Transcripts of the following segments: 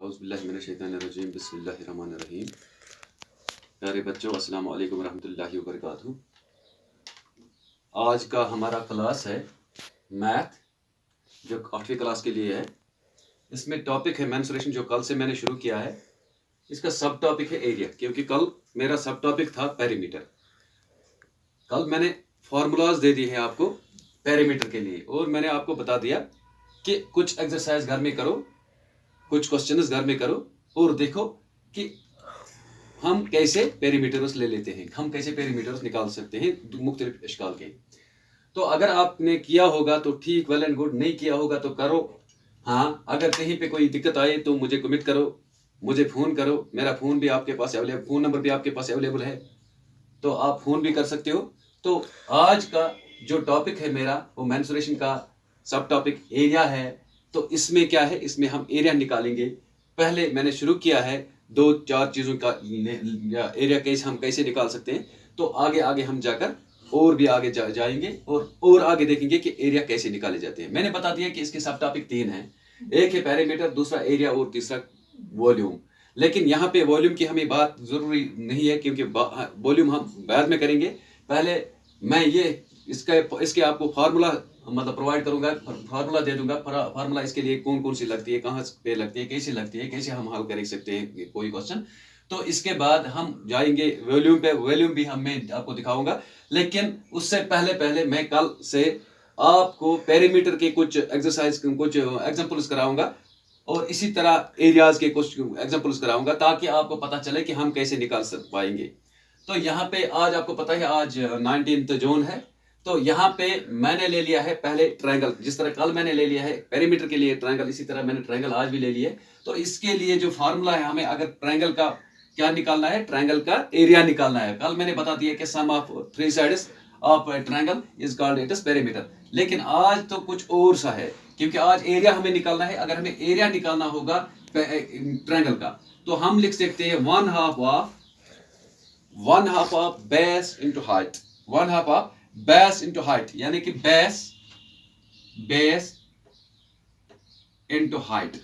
औज़ुबिल्लाहिमिनश्शैतानिर्रजीम बिस्मिल्लाहिर्रहमानिर्रहीम। प्यारे बच्चों, अस्सलाम वालेकुम रहमतुल्लाहि व बरकातुहू। आज का हमारा क्लास है मैथ, जो 8वीं क्लास के लिए है। इसमें टॉपिक है मेंसुरेशन, जो कल से मैंने शुरू किया है। इसका सब टॉपिक है एरिया, क्योंकि कल मेरा सब टॉपिक था पेरीमीटर। कल मैंने फार्मूलाज दे दिए हैं आपको पेरीमीटर के लिए, और मैंने आपको बता दिया कि कुछ एक्सरसाइज घर में करो, कुछ क्वेश्चंस घर में करो और देखो कि हम कैसे पेरीमीटर्स ले लेते हैं, हम कैसे पेरीमीटर्स निकाल सकते हैं मुख्तलिफ इश्काल के। तो अगर आपने किया होगा तो ठीक, वेल एंड गुड। नहीं किया होगा तो करो। हाँ, अगर कहीं पे कोई दिक्कत आए तो मुझे कमेंट करो, मुझे फ़ोन करो। मेरा फ़ोन भी आपके पास अवेलेबल, फ़ोन नंबर भी आपके पास अवेलेबल है, तो आप फ़ोन भी कर सकते हो। तो आज का जो टॉपिक है मेरा, वो मेंसुरेशन का सब टॉपिक एरिया है। तो इसमें क्या है, इसमें हम एरिया निकालेंगे। पहले मैंने शुरू किया है 2-4 चीज़ों का एरिया कैसे हम कैसे निकाल सकते हैं। तो आगे आगे हम जाकर और भी आगे जाएंगे और आगे देखेंगे कि एरिया कैसे निकाले जाते हैं। मैंने बता दिया कि इसके सब टॉपिक 3 हैं। एक है पेरीमीटर, दूसरा एरिया और तीसरा वॉल्यूम। लेकिन यहाँ पे वॉल्यूम की हमें बात जरूरी नहीं है, क्योंकि वॉल्यूम हम बाद में करेंगे। पहले मैं इसके आपको फार्मूला मतलब प्रोवाइड करूंगा, फार्मूला दे दूंगा। फार्मूला इसके लिए कौन कौन सी लगती है, कहाँ पे लगती है, कैसे हम हल कर सकते हैं कोई क्वेश्चन। तो इसके बाद हम जाएंगे वॉल्यूम पे। वॉल्यूम भी मैं आपको दिखाऊंगा, लेकिन उससे पहले मैं कल से आपको पेरीमीटर के कुछ एक्सरसाइज, कुछ एग्जांपल्स कराऊंगा, और इसी तरह एरियाज के कुछ एग्जांपल्स कराऊंगा, ताकि आपको पता चले कि हम कैसे निकाल पाएंगे। तो यहाँ पे आज आपको पता है आज 19 जून है। तो यहाँ पे मैंने ले लिया है पहले ट्रायंगल। जिस तरह कल मैंने ले लिया है पेरीमीटर के लिए ट्रायंगल, इसी तरह मैंने ट्रायंगल आज भी ले लिया है। तो इसके लिए जो फार्मूला है, हमें अगर ट्रायंगल का क्या निकालना है, ट्रायंगल का एरिया निकालना है। कल मैंने बता दिया कि sum of 3 sides of triangle is called it as perimeter. लेकिन आज तो कुछ और सा है, क्योंकि आज एरिया हमें निकालना है। अगर हमें एरिया निकालना होगा ट्रायंगल का, तो हम लिख सकते हैं 1/2 of base into height. 1/2 of base into height, यानी कि बेस इंटू हाइट।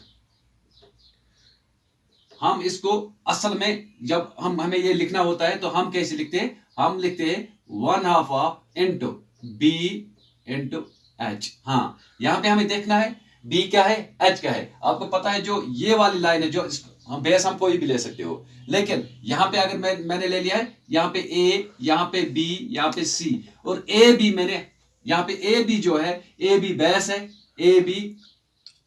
हम इसको असल में जब हमें ये लिखना होता है तो हम कैसे लिखते हैं, हम लिखते हैं 1/2 of into B into H. हाँ, यहां पे हमें देखना है बी क्या है, एच क्या है। आपको पता है जो ये वाली लाइन है, जो हम बेस हम कोई भी ले सकते हो, लेकिन यहाँ पे अगर मैंने ले लिया है, यहाँ पे ए, यहाँ पे बी, यहाँ पे सी, और ए बी मैंने यहाँ पे ए बी जो है, ए बी बेस है, ए बी,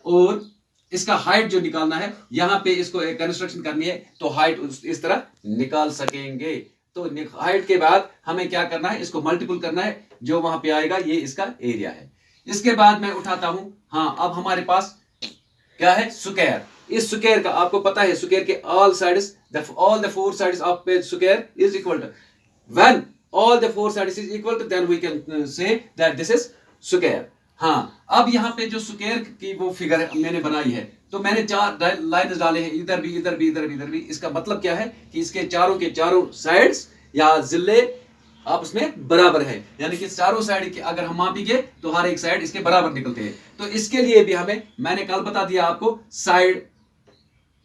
और इसका हाइट जो निकालना है, यहाँ पे इसको एक कंस्ट्रक्शन करनी है, तो हाइट इस तरह निकाल सकेंगे। तो हाइट के बाद हमें क्या करना है, इसको मल्टीपल करना है, जो वहां पे आएगा ये इसका एरिया है। इसके बाद मैं उठाता हूं, हाँ, अब हमारे पास क्या है, स्क्वायर। इस स्क्वायर का आपको पता है, स्क्वायर के all sides, all the 4 sides of a square is equal to, when all the 4 sides is equal to, then we can say that this is square। हाँ, अब यहाँ पे जो स्क्वायर की वो फिगर मैंने बनाई है, तो मैंने 4 लाइन्स डाले हैं, इधर भी, इधर भी, इधर भी, इधर भी। इसका मतलब क्या है कि इसके चारों के चारों साइड्स या जिले आपस में बराबर है, यानी कि चारों साइड के अगर हम मापेंगे तो हर एक साइड इसके बराबर निकलते हैं। तो इसके लिए भी मैंने कल बता दिया आपको, साइड,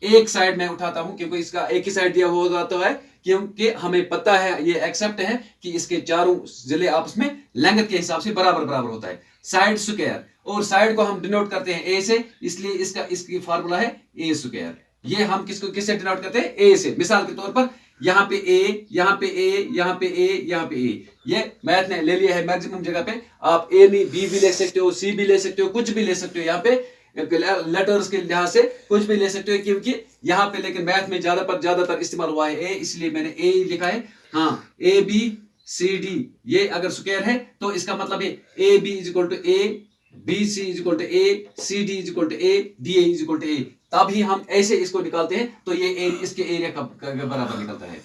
एक साइड में उठाता हूं, क्योंकि इसका एक ही साइड दिया हुआ जाता है, क्योंकि हमें पता है, ये एक्सेप्ट है कि इसके चारों जिले आपस में लेंथ के हिसाब से बराबर बराबर होता है। साइड स्क्वायर, और साइड को हम डिनोट करते हैं ए से, इसलिए इसकी फार्मूला है ए स्क्वायर। ये हम किससे डिनोट करते हैं, ए से। मिसाल के तौर पर यहाँ पे ए, यहाँ पे ए, यहाँ पे ए, यहाँ पे ए, ये मैथ ने ले लिया है मैक्सिमम जगह पे। आप ए नहीं, बी भी ले सकते हो, सी भी ले सकते हो, कुछ भी ले सकते हो, यहाँ पे लेटर्स के लिहाज से कुछ भी ले सकते हो, क्योंकि यहाँ पे लेकिन मैथ में ज्यादातर इस्तेमाल हुआ है ए, इसलिए मैंने ए लिखा है। हाँ, ए बी सी डी, ये अगर स्क्वायर है तो इसका मतलब है A B is equal to A, B C is equal to A, C D is equal to A, D A is equal to A. तभी हम ऐसे इसको निकालते हैं, तो ये इसके एरिया का बराबर निकलता है।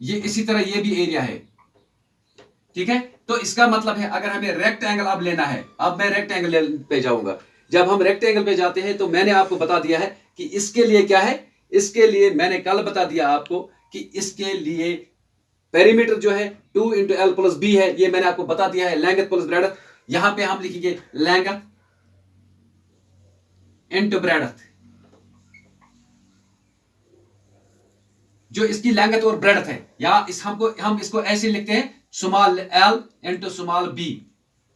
ये इसी तरह ये भी एरिया है, ठीक है। तो इसका मतलब है अगर हमें रेक्टेंगल अब लेना है, अब मैं रेक्टेंगल पे जाऊंगा। जब हम रेक्टेंगल पे जाते हैं तो मैंने आपको बता दिया है कि इसके लिए क्या है, इसके लिए मैंने कल बता दिया आपको कि इसके लिए पेरीमीटर जो है 2 इंटू एल प्लस बी है, ये मैंने आपको बता दिया है, लेंथ प्लस ब्रेडथ। यहां पे हम लिखेंगे लेंथ इंटू ब्रेडथ, जो इसकी लेंथ और ब्रेडथ है, या हम इसको ऐसे लिखते हैं small l into small b,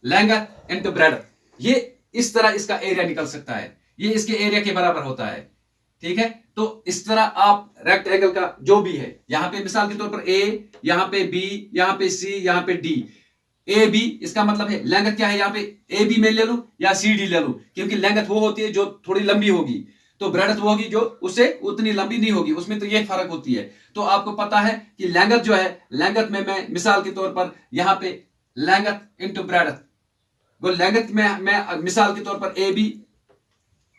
length into breadth. ये इस तरह इसका एरिया निकल सकता है, ये इसके एरिया के बराबर होता है। ठीक है, तो इस तरह आप रेक्टेंगल का जो भी है, यहां पे मिसाल के तौर पर a, यहां पे b, यहां पे c, यहां पे d, ए बी, इसका मतलब है लेंथ क्या है, यहां पे ए बी में ले लूं या सी डी ले लूं, क्योंकि लेंथ वो होती है जो थोड़ी लंबी होगी, तो ब्रेडथ वो होगी जो उससे उतनी लंबी नहीं होगी, उसमें तो ये फर्क होती है। तो आपको पता है कि लेंथ जो है, लेंथ में मैं मिसाल के तौर पर यहां पे लेंथ इंटू ब्रेडथ, वो लेंथ में मैं मिसाल के तौर पर ए बी,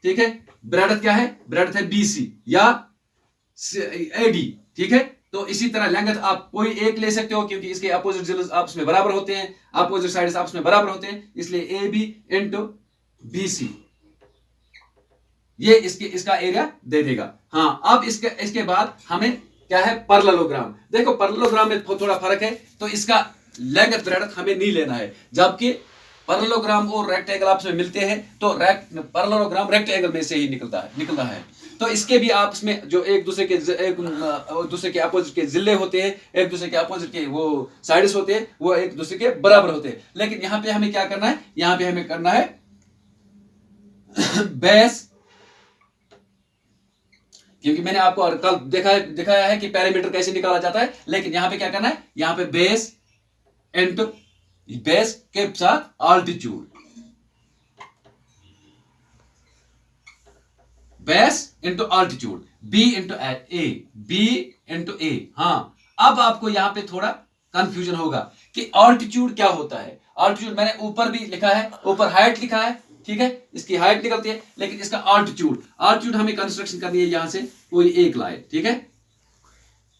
ठीक है, ब्रेडथ क्या है, ब्रेडथ है बी सी या ए डी। ठीक है, तो इसी तरह लेंथ आप कोई एक ले सकते हो, क्योंकि इसके अपोजिट जिल्स आपस में बराबर होते हैं, अपोजिट साइड्स आपस में बराबर होते हैं, इसलिए A B into B C, ये इसका एरिया दे देगा। हाँ, अब इसके बाद हमें क्या है, पैरेललोग्राम। देखो पैरेललोग्राम में थोड़ा फर्क है, तो इसका लेंथ ब्रेडथ हमें नहीं लेना है, जबकि पैरेललोग्राम और रेक्टेंगल आपस में मिलते हैं, तो पैरेललोग्राम रेक्टेंगल में से ही निकलता है। तो इसके भी आपस में जो एक दूसरे के अपोजिट के जिले होते हैं, एक दूसरे के अपोजिट के वो साइड्स होते हैं, वो एक दूसरे के बराबर होते हैं। लेकिन यहां पे हमें क्या करना है, यहां पे हमें करना है बेस, क्योंकि मैंने आपको कल दिखाया है कि पैरामीटर कैसे निकाला जाता है, लेकिन यहां पे क्या करना है, यहां पे बेस इंटू बेस के साथ altitude, base into altitude, B into A, B into A. हाँ, अब आपको यहां पे थोड़ा कंफ्यूजन होगा कि आल्टीट्यूड क्या होता है। आल्टीट्यूड मैंने ऊपर भी लिखा है, ऊपर हाइट लिखा है, ठीक है, इसकी हाइट निकलती है, लेकिन इसका आल्टीट्यूड हमें कंस्ट्रक्शन करनी है, यहां से कोई एक लाइन, ठीक है,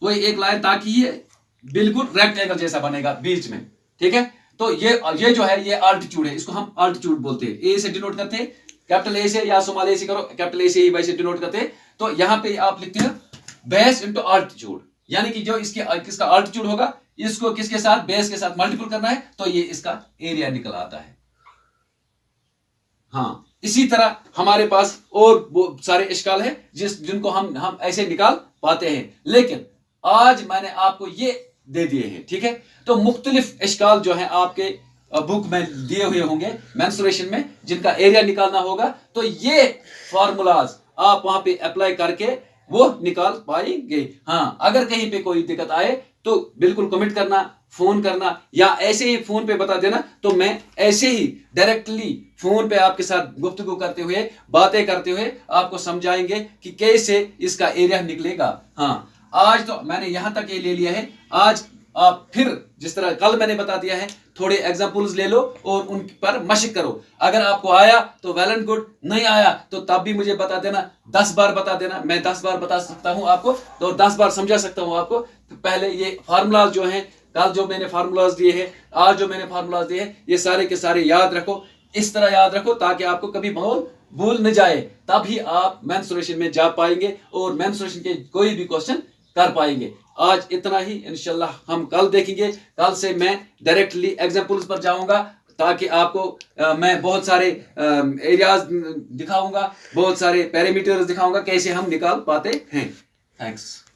कोई एक लाइन, ताकि ये बिल्कुल रेक्टेंगल जैसा बनेगा बीच में। ठीक है, तो ये जो है, ये आल्टीट्यूड है, इसको हम आल्टीट्यूड बोलते हैं, ए से डिनोट करते हैं, कैपिटल ए से या स्मॉल ए से करो, कैपिटल ए से ही वैसे डिनोट करते हैं। तो यहां पे आप लिखते हैं बेस इंटू आल्टीट्यूड, यानी कि जो इसका आल्टीट्यूड होगा, इसको किसके साथ, बेस के साथ मल्टीपल करना है, तो ये इसका एरिया निकल आता है। हाँ, इसी तरह हमारे पास और वो सारे इश्काल है जिनको हम ऐसे निकाल पाते हैं, लेकिन आज मैंने आपको ये दे दिए हैं। ठीक है, तो मुख्तलिफ इश्काल जो है आपके बुक में दिए हुए होंगे मेंस्ट्रुएशन में, जिनका एरिया निकालना होगा, तो ये फार्मूलाज आप वहां पे अप्लाई करके वो निकाल पाएंगे। हाँ, अगर कहीं पे कोई दिक्कत आए तो बिल्कुल कमेंट करना, फोन करना, या ऐसे ही फोन पे बता देना, तो मैं ऐसे ही डायरेक्टली फोन पे आपके साथ गुफ्तगू करते हुए, बातें करते हुए आपको समझाएंगे कि कैसे इसका एरिया निकलेगा। हाँ, आज तो मैंने यहां तक ये ले लिया है। आज आप फिर जिस तरह कल मैंने बता दिया है, थोड़े एग्जांपल्स ले लो और उन पर मशक करो। अगर आपको आया तो वेल एंड गुड, नहीं आया तो तब भी मुझे बता देना, 10 बार बता देना, मैं 10 बार बता सकता हूं आपको, तो 10 बार समझा सकता हूं आपको। तो पहले ये फार्मूलाज जो हैं, कल जो मैंने फार्मूलाज दिए हैं, आज जो मैंने फार्मूलाज दिए हैं, ये सारे के सारे याद रखो, इस तरह याद रखो ताकि आपको कभी भूल न जाए, तभी आप मेंस्ट्रुएशन में जा पाएंगे और मेंस्ट्रुएशन के कोई भी क्वेश्चन कर पाएंगे। आज इतना ही, इंशाल्लाह हम कल देखेंगे। कल से मैं डायरेक्टली एग्जांपल्स पर जाऊंगा, ताकि आपको मैं बहुत सारे एरियाज दिखाऊंगा, बहुत सारे पैरामीटर्स दिखाऊंगा, कैसे हम निकाल पाते हैं। थैंक्स।